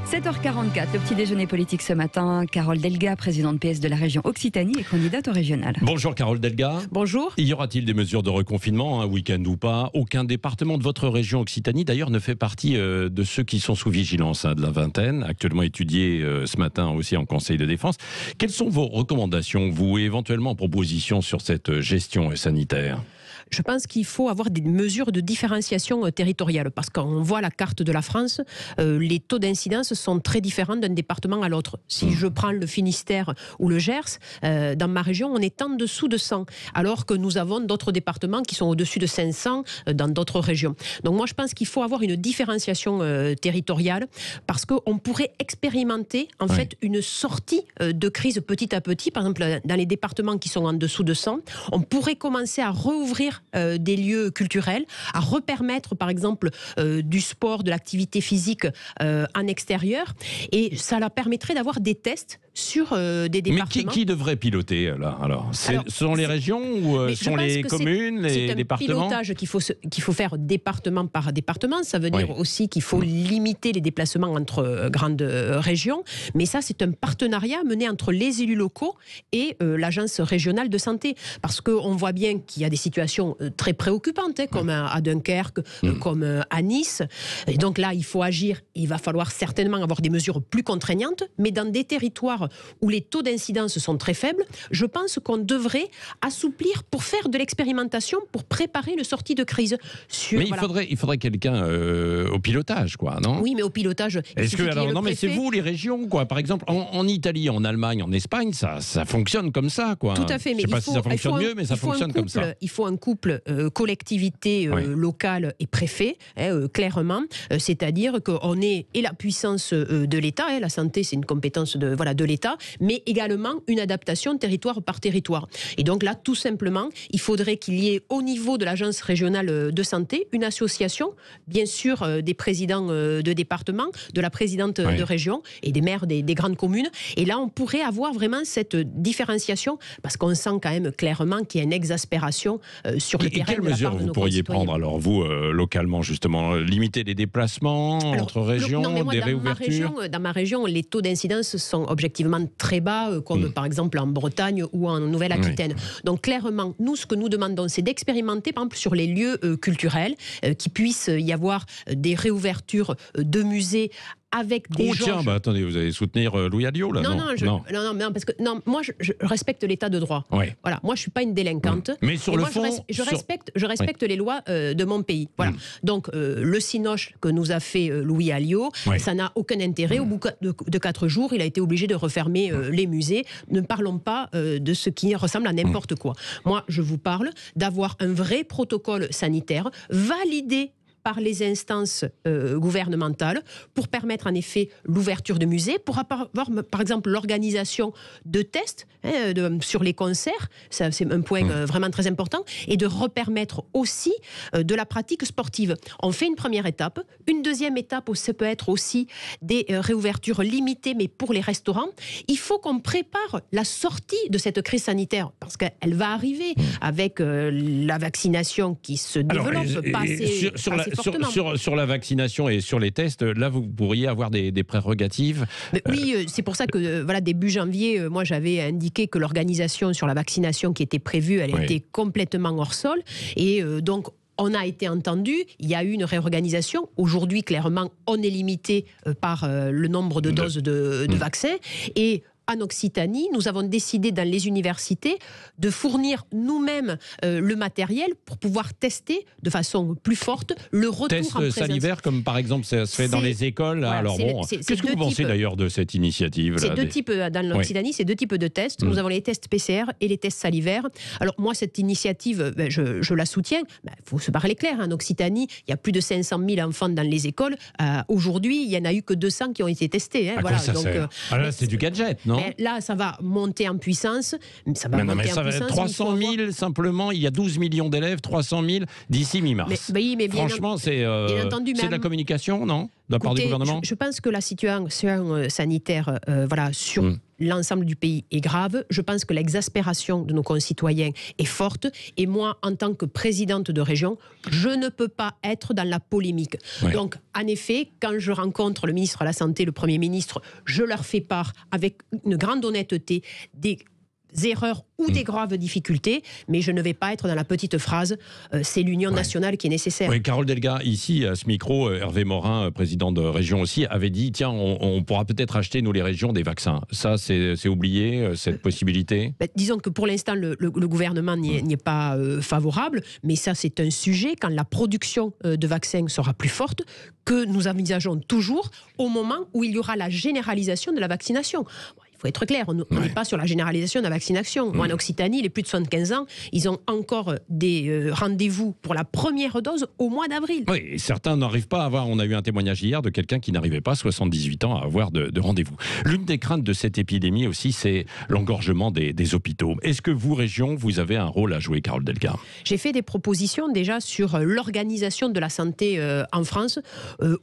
7h44, le petit déjeuner politique ce matin. Carole Delga, présidente PS de la région Occitanie et candidate au régional. Bonjour Carole Delga. Bonjour. Y aura-t-il des mesures de reconfinement, un week-end ou pas? Aucun département de votre région Occitanie d'ailleurs ne fait partie de ceux qui sont sous vigilance de la vingtaine, actuellement étudiés ce matin aussi en Conseil de défense. Quelles sont vos recommandations, vous, et éventuellement propositions sur cette gestion sanitaire? Je pense qu'il faut avoir des mesures de différenciation territoriale parce qu'on voit la carte de la France, les taux d'incidence sont très différents d'un département à l'autre. Si je prends le Finistère ou le Gers, dans ma région, on est en dessous de 100, alors que nous avons d'autres départements qui sont au-dessus de 500 dans d'autres régions. Donc moi, je pense qu'il faut avoir une différenciation territoriale parce qu'on pourrait expérimenter en fait une sortie de crise petit à petit. Par exemple, dans les départements qui sont en dessous de 100, on pourrait commencer à rouvrir des lieux culturels, à repermettre par exemple du sport, de l'activité physique en extérieur, et ça leur permettrait d'avoir des tests sur des départements. Mais qui devrait piloter là alors, ce sont les régions ou sont les communes, les départements? C'est un pilotage qu'il faut faire département par département. Ça veut dire aussi qu'il faut limiter les déplacements entre grandes régions. Mais ça, c'est un partenariat mené entre les élus locaux et l'agence régionale de santé. Parce qu'on voit bien qu'il y a des situations très préoccupantes, comme à Dunkerque, comme à Nice. Et donc là, il faut agir. Il va falloir certainement avoir des mesures plus contraignantes, mais dans des territoires où les taux d'incidence sont très faibles, je pense qu'on devrait assouplir pour faire de l'expérimentation, pour préparer une sortie de crise. Mais il faudrait quelqu'un au pilotage, quoi, non? Oui, mais au pilotage... mais c'est vous, les régions, quoi. Par exemple, en Italie, en Allemagne, en Espagne, ça fonctionne comme ça, quoi. Tout à fait. Mais je ne sais pas si ça fonctionne mieux, mais ça fonctionne comme ça. Il faut un couple collectivité locale et préfet, clairement. C'est-à-dire qu'on est et la puissance de l'État, la santé, c'est une compétence de l'État, mais également une adaptation territoire par territoire. Et donc là, tout simplement, il faudrait qu'il y ait au niveau de l'agence régionale de santé une association, bien sûr des présidents de département, de la présidente de région et des maires des grandes communes. Et là, on pourrait avoir vraiment cette différenciation parce qu'on sent quand même clairement qu'il y a une exaspération sur le terrain. Et quelles mesures vous pourriez prendre alors, vous, localement, justement? Limiter les déplacements entre régions, des réouvertures? Dans ma région, les taux d'incidence sont objectivement très bas, comme par exemple en Bretagne ou en Nouvelle-Aquitaine. Donc clairement, nous, ce que nous demandons, c'est d'expérimenter, par exemple, sur les lieux culturels, qu'il puisse y avoir des réouvertures de musées avec des attendez, vous allez soutenir Louis Alliot, là? Non, parce que moi, je respecte l'état de droit. Voilà, moi, je suis pas une délinquante. Mais sur le fond, je respecte les lois de mon pays. Voilà. Donc, le Cinoche que nous a fait Louis Alliot, ça n'a aucun intérêt. Au bout de 4 jours, il a été obligé de refermer les musées. Ne parlons pas de ce qui ressemble à n'importe quoi. Moi, je vous parle d'avoir un vrai protocole sanitaire validé par les instances gouvernementales pour permettre en effet l'ouverture de musées, pour avoir par exemple l'organisation de tests sur les concerts, ça c'est un point vraiment très important, et de repermettre aussi de la pratique sportive. On fait une première étape, une deuxième étape, ça peut être aussi des réouvertures limitées, mais pour les restaurants. Il faut qu'on prépare la sortie de cette crise sanitaire, parce qu'elle va arriver avec la vaccination qui se développe sur la vaccination et sur les tests, là vous pourriez avoir des prérogatives. Oui, c'est pour ça que début janvier, moi j'avais indiqué que l'organisation sur la vaccination qui était prévue, elle était complètement hors sol, et donc on a été entendu, il y a eu une réorganisation. Aujourd'hui, clairement, on est limité par le nombre de doses de vaccins, et en Occitanie, nous avons décidé dans les universités de fournir nous-mêmes le matériel pour pouvoir tester de façon plus forte le retour en présence. Tests salivaires, comme par exemple ça se fait dans les écoles. Alors qu'est-ce que vous pensez d'ailleurs de cette initiative? C'est deux types, dans l'Occitanie, c'est 2 types de tests. Nous avons les tests PCR et les tests salivaires. Alors moi, cette initiative, je la soutiens. Il faut se parler clair, en Occitanie, il y a plus de 500 000 enfants dans les écoles. Aujourd'hui, il n'y en a eu que 200 qui ont été testés. Là, c'est du gadget, non? Mais là, ça va monter en puissance. Ça va 300 000 simplement. Il y a 12 millions d'élèves, 300 000 d'ici mi-mars. Mais franchement, c'est de la communication, non? de la part du gouvernement ? Je pense que la situation sanitaire sur l'ensemble du pays est grave. Je pense que l'exaspération de nos concitoyens est forte. Et moi, en tant que présidente de région, je ne peux pas être dans la polémique. Ouais. Donc, en effet, quand je rencontre le ministre de la Santé, le Premier ministre, je leur fais part avec une grande honnêteté des erreurs ou des graves difficultés, mais je ne vais pas être dans la petite phrase c'est l'union nationale qui est nécessaire. Oui, Carole Delga, ici, à ce micro, Hervé Morin, président de région aussi, avait dit, tiens, on pourra peut-être acheter, nous les régions, des vaccins. Ça, c'est oublié, cette possibilité ? Disons que pour l'instant, le gouvernement n'y est pas favorable, mais ça, c'est un sujet, quand la production de vaccins sera plus forte, que nous envisageons toujours au moment où il y aura la généralisation de la vaccination. Il faut être clair, on n'est pas sur la généralisation de la vaccination. En Occitanie, les plus de 75 ans, ils ont encore des rendez-vous pour la première dose au mois d'avril. Oui, et certains n'arrivent pas à avoir... On a eu un témoignage hier de quelqu'un qui n'arrivait pas, 78 ans, à avoir de rendez-vous. L'une des craintes de cette épidémie aussi, c'est l'engorgement des hôpitaux. Est-ce que vous, région, vous avez un rôle à jouer, Carole Delga ? J'ai fait des propositions déjà sur l'organisation de la santé en France,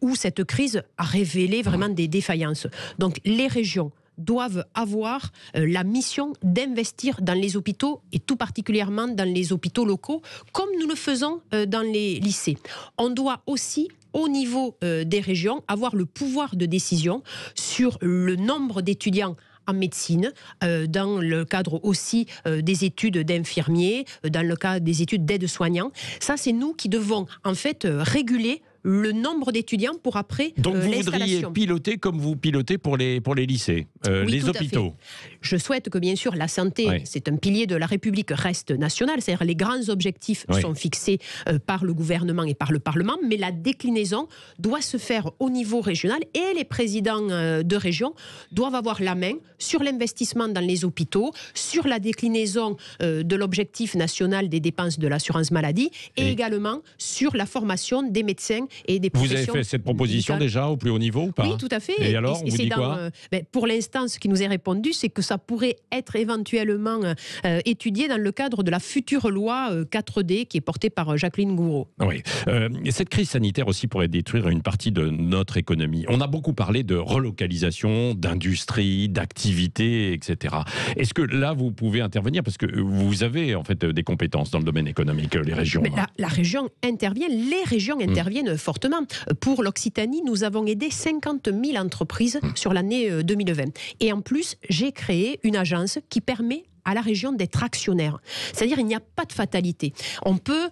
où cette crise a révélé vraiment des défaillances. Donc les régions doivent avoir la mission d'investir dans les hôpitaux et tout particulièrement dans les hôpitaux locaux, comme nous le faisons dans les lycées. On doit aussi, au niveau des régions, avoir le pouvoir de décision sur le nombre d'étudiants en médecine, dans le cadre aussi des études d'infirmiers, dans le cadre des études d'aides-soignants. Ça, c'est nous qui devons en fait réguler le nombre d'étudiants pour après donc vous l'installation. voudriez piloter comme vous pilotez pour les lycées, oui, les hôpitaux. Je souhaite que bien sûr la santé, c'est un pilier de la République, reste national, c'est-à-dire les grands objectifs sont fixés par le gouvernement et par le Parlement, mais la déclinaison doit se faire au niveau régional et les présidents de région doivent avoir la main sur l'investissement dans les hôpitaux, sur la déclinaison de l'objectif national des dépenses de l'assurance maladie et également sur la formation des médecins et des professions. Vous avez fait cette proposition déjà au plus haut niveau ou pas ? Oui, tout à fait. Et alors, on vous dit quoi ? Pour l'instant, ce qui nous est répondu, c'est que ça pourrait être éventuellement étudié dans le cadre de la future loi 4D qui est portée par Jacqueline Gouraud. Oui. Cette crise sanitaire aussi pourrait détruire une partie de notre économie. On a beaucoup parlé de relocalisation, d'industrie, d'activité, etc. Est-ce que là, vous pouvez intervenir ? Parce que vous avez en fait des compétences dans le domaine économique, les régions. Mais la région intervient, les régions interviennent fortement. Pour l'Occitanie, nous avons aidé 50 000 entreprises sur l'année 2020. Et en plus, j'ai créé une agence qui permet à la région d'être actionnaire. C'est-à-dire il n'y a pas de fatalité. On peut,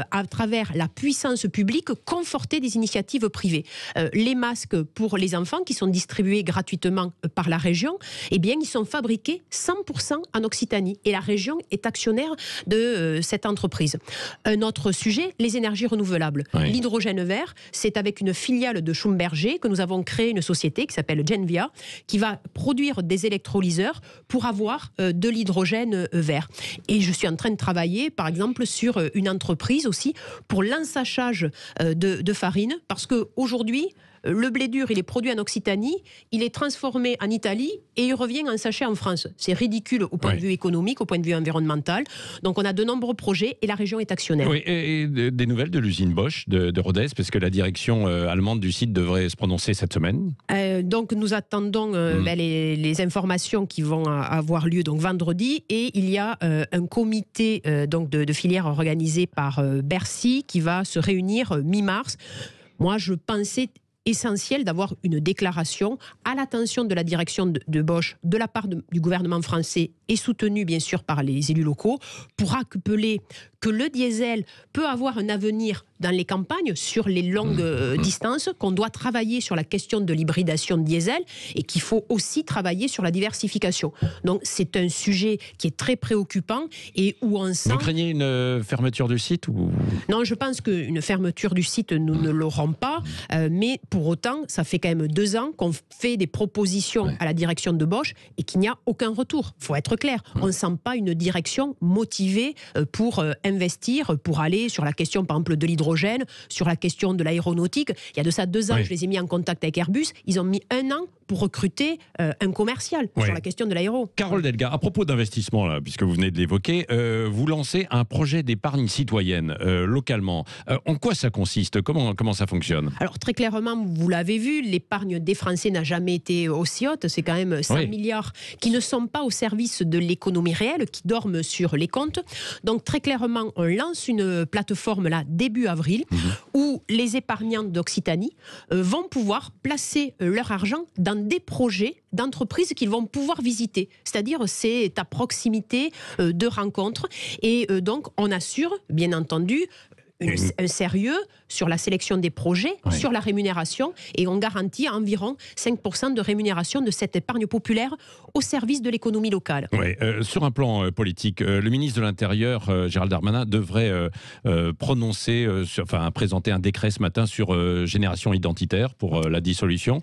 à travers la puissance publique, conforter des initiatives privées. Les masques pour les enfants qui sont distribués gratuitement par la région, eh bien, ils sont fabriqués 100% en Occitanie. Et la région est actionnaire de cette entreprise. Un autre sujet, les énergies renouvelables. Oui. L'hydrogène vert, c'est avec une filiale de Schlumberger que nous avons créé une société qui s'appelle Genvia, qui va produire des électrolyseurs pour avoir de l'hydrogène vert. Et je suis en train de travailler, par exemple, sur une entreprise aussi pour l'ensachage de farine, parce qu'aujourd'hui, le blé dur, il est produit en Occitanie, il est transformé en Italie et il revient en sachet en France. C'est ridicule au point de vue économique, au point de vue environnemental. Donc on a de nombreux projets et la région est actionnaire. Oui, et des nouvelles de l'usine Bosch de Rodez, parce que la direction allemande du site devrait se prononcer cette semaine. Donc nous attendons les informations qui vont avoir lieu donc vendredi, et il y a un comité donc de filière organisé par Bercy qui va se réunir mi-mars. Moi, je pensais essentiel d'avoir une déclaration à l'attention de la direction de Bosch, de la part du gouvernement français et soutenue bien sûr par les élus locaux, pour rappeler que le diesel peut avoir un avenir dans les campagnes sur les longues distances, qu'on doit travailler sur la question de l'hybridation diesel et qu'il faut aussi travailler sur la diversification. Donc c'est un sujet qui est très préoccupant et où on sent... Vous craignez une fermeture du site ou... Non, je pense qu'une fermeture du site, nous ne l'aurons pas, mais pour autant, ça fait quand même 2 ans qu'on fait des propositions à la direction de Bosch et qu'il n'y a aucun retour. Il faut être clair, on ne sent pas une direction motivée pour investir, pour aller sur la question, par exemple, de l'hydrogène, sur la question de l'aéronautique. Il y a de ça 2 ans, je les ai mis en contact avec Airbus. Ils ont mis 1 an pour recruter un commercial sur la question de l'aéro. Carole Delga, à propos d'investissement, là, puisque vous venez de l'évoquer, vous lancez un projet d'épargne citoyenne localement. En quoi ça consiste ? Comment ça fonctionne ? Alors très clairement, vous l'avez vu, l'épargne des Français n'a jamais été aussi haute. C'est quand même 100 milliards qui ne sont pas au service de l'économie réelle, qui dorment sur les comptes. Donc très clairement, on lance une plateforme là début avril où les épargnants d'Occitanie vont pouvoir placer leur argent dans des projets d'entreprises qu'ils vont pouvoir visiter. C'est-à-dire, c'est à proximité de rencontres. Et donc, on assure, bien entendu, un sérieux sur la sélection des projets, sur la rémunération, et on garantit environ 5% de rémunération de cette épargne populaire au service de l'économie locale. Sur un plan politique, le ministre de l'Intérieur, Gérald Darmanin, devrait présenter un décret ce matin sur génération identitaire pour la dissolution.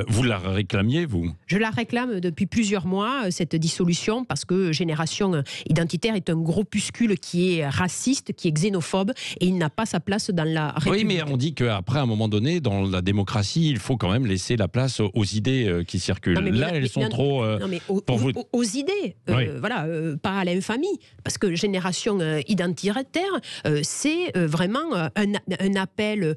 Vous la réclamiez, vous ? Je la réclame depuis plusieurs mois, cette dissolution, parce que génération identitaire est un groupuscule qui est raciste, qui est xénophobe, et il n'a pas sa place dans la République. Oui, mais on dit qu'après, à un moment donné, dans la démocratie, il faut quand même laisser la place aux idées qui circulent. Elles sont trop... aux idées, pas à l'infamie. Parce que génération identitaire, c'est vraiment un appel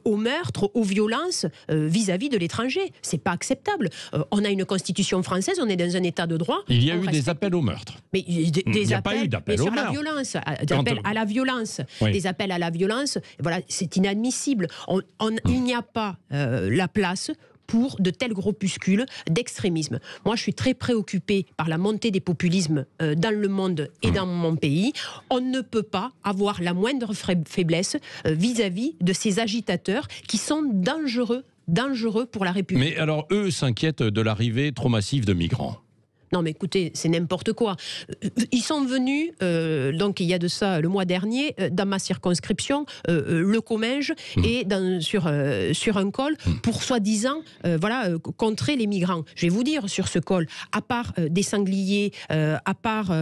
au meurtre, aux violences vis-à-vis de l'étranger. C'est pas acceptable. On a une constitution française, on est dans un état de droit. Il y a eu des appels au meurtre. Mais il n'y a pas eu d'appel au meurtre. La violence, à la violence. Des appels à la violence, voilà, c'est inadmissible. Il n'y a pas la place pour de tels groupuscules d'extrémisme. Moi, je suis très préoccupée par la montée des populismes dans le monde et dans mon pays. On ne peut pas avoir la moindre faiblesse vis-à-vis de ces agitateurs qui sont dangereux pour la République. Mais alors, eux s'inquiètent de l'arrivée trop massive de migrants. Non mais écoutez, c'est n'importe quoi. Ils sont venus, donc il y a de ça le mois dernier, dans ma circonscription, le Comminges, et sur un col, pour soi-disant contrer les migrants. Je vais vous dire, sur ce col, à part des sangliers, à part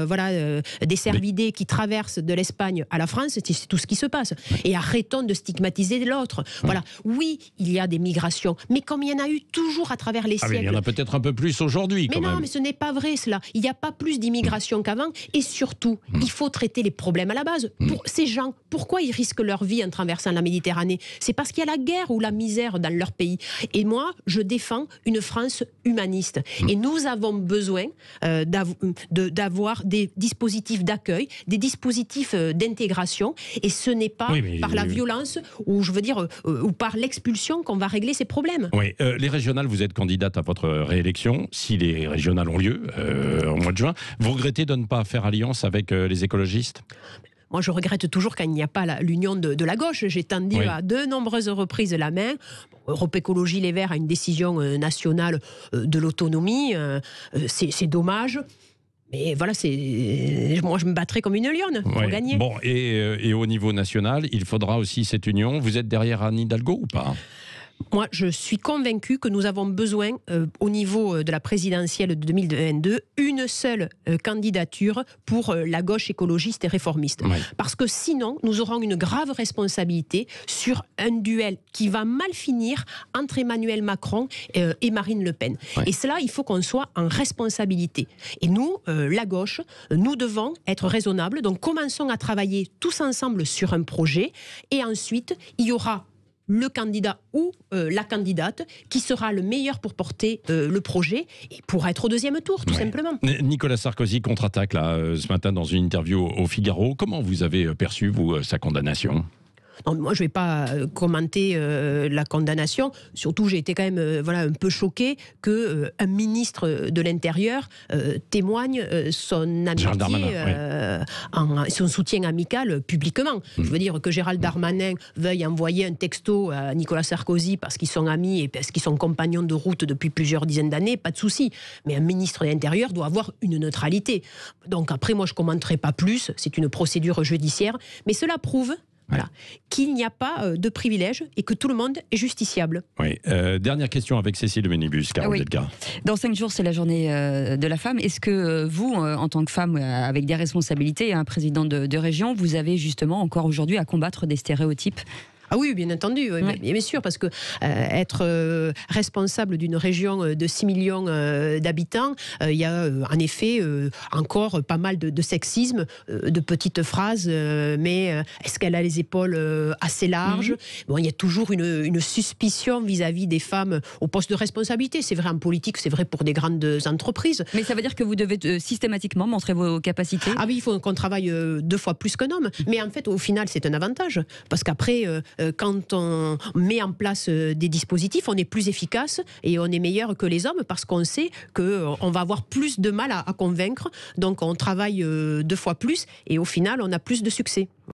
des cervidés qui traversent de l'Espagne à la France, c'est tout ce qui se passe. Et arrêtons de stigmatiser l'autre. Voilà. Oui, il y a des migrations, mais comme il y en a eu toujours à travers les siècles. Il y en a peut-être un peu plus aujourd'hui, quand même. Mais ce n'est pas vrai cela. Il n'y a pas plus d'immigration qu'avant, et surtout, il faut traiter les problèmes à la base. Pour ces gens, pourquoi ils risquent leur vie en traversant la Méditerranée ? C'est parce qu'il y a la guerre ou la misère dans leur pays. Et moi, je défends une France humaniste. Et nous avons besoin d'avoir des dispositifs d'accueil, des dispositifs d'intégration, et ce n'est pas par la violence ou par l'expulsion qu'on va régler ces problèmes. Oui, les régionales, vous êtes candidate à votre réélection, si les régionales ont lieu au mois de juin. Vous regrettez de ne pas faire alliance avec les écologistes ? Moi, je regrette toujours qu'il n'y a pas l'union de la gauche. J'ai tendu à de nombreuses reprises la main. Europe Écologie Les Verts a une décision nationale de l'autonomie. C'est dommage. Mais voilà, moi je me battrai comme une lionne pour gagner. Bon, et au niveau national, il faudra aussi cette union. Vous êtes derrière Anne Hidalgo ou pas ? Moi, je suis convaincue que nous avons besoin, au niveau de la présidentielle de 2022, une seule candidature pour la gauche écologiste et réformiste. Parce que sinon, nous aurons une grave responsabilité sur un duel qui va mal finir entre Emmanuel Macron et Marine Le Pen. Et cela, il faut qu'on soit en responsabilité. Et nous, la gauche, nous devons être raisonnables. Donc, commençons à travailler tous ensemble sur un projet. Et ensuite, il y aura le candidat ou la candidate qui sera le meilleur pour porter le projet et pour être au deuxième tour, tout simplement. Nicolas Sarkozy contre-attaque ce matin dans une interview au Figaro. Comment vous avez perçu, vous, sa condamnation ? Non, moi, je ne vais pas commenter la condamnation. Surtout, j'ai été quand même un peu choquée qu'un ministre de l'Intérieur témoigne son amitié, son soutien amical publiquement. Je veux dire que Gérald Darmanin veuille envoyer un texto à Nicolas Sarkozy parce qu'ils sont amis et parce qu'ils sont compagnons de route depuis plusieurs dizaines d'années, pas de souci. Mais un ministre de l'Intérieur doit avoir une neutralité. Donc après, moi, je ne commenterai pas plus. C'est une procédure judiciaire. Mais cela prouve qu'il n'y a pas de privilège et que tout le monde est justiciable. Oui. Dernière question avec Cécile de Ménibus, Carole Delga. Dans 5 jours, c'est la journée de la femme. Est-ce que vous, en tant que femme avec des responsabilités et un président de région, vous avez justement encore aujourd'hui à combattre des stéréotypes ? Ah oui, bien entendu, bien sûr, parce que être responsable d'une région de 6 millions d'habitants, il y a en effet encore pas mal de sexisme, de petites phrases, mais est-ce qu'elle a les épaules assez larges? Bon, il y a toujours une suspicion vis-à-vis des femmes au poste de responsabilité. C'est vrai en politique, c'est vrai pour des grandes entreprises. Mais ça veut dire que vous devez systématiquement montrer vos capacités? Ah oui, il faut qu'on travaille 2 fois plus qu'un homme. Mais en fait, au final, c'est un avantage. Parce qu'après, quand on met en place des dispositifs, on est plus efficace et on est meilleur que les hommes parce qu'on sait qu'on va avoir plus de mal à convaincre. Donc, on travaille 2 fois plus et au final, on a plus de succès.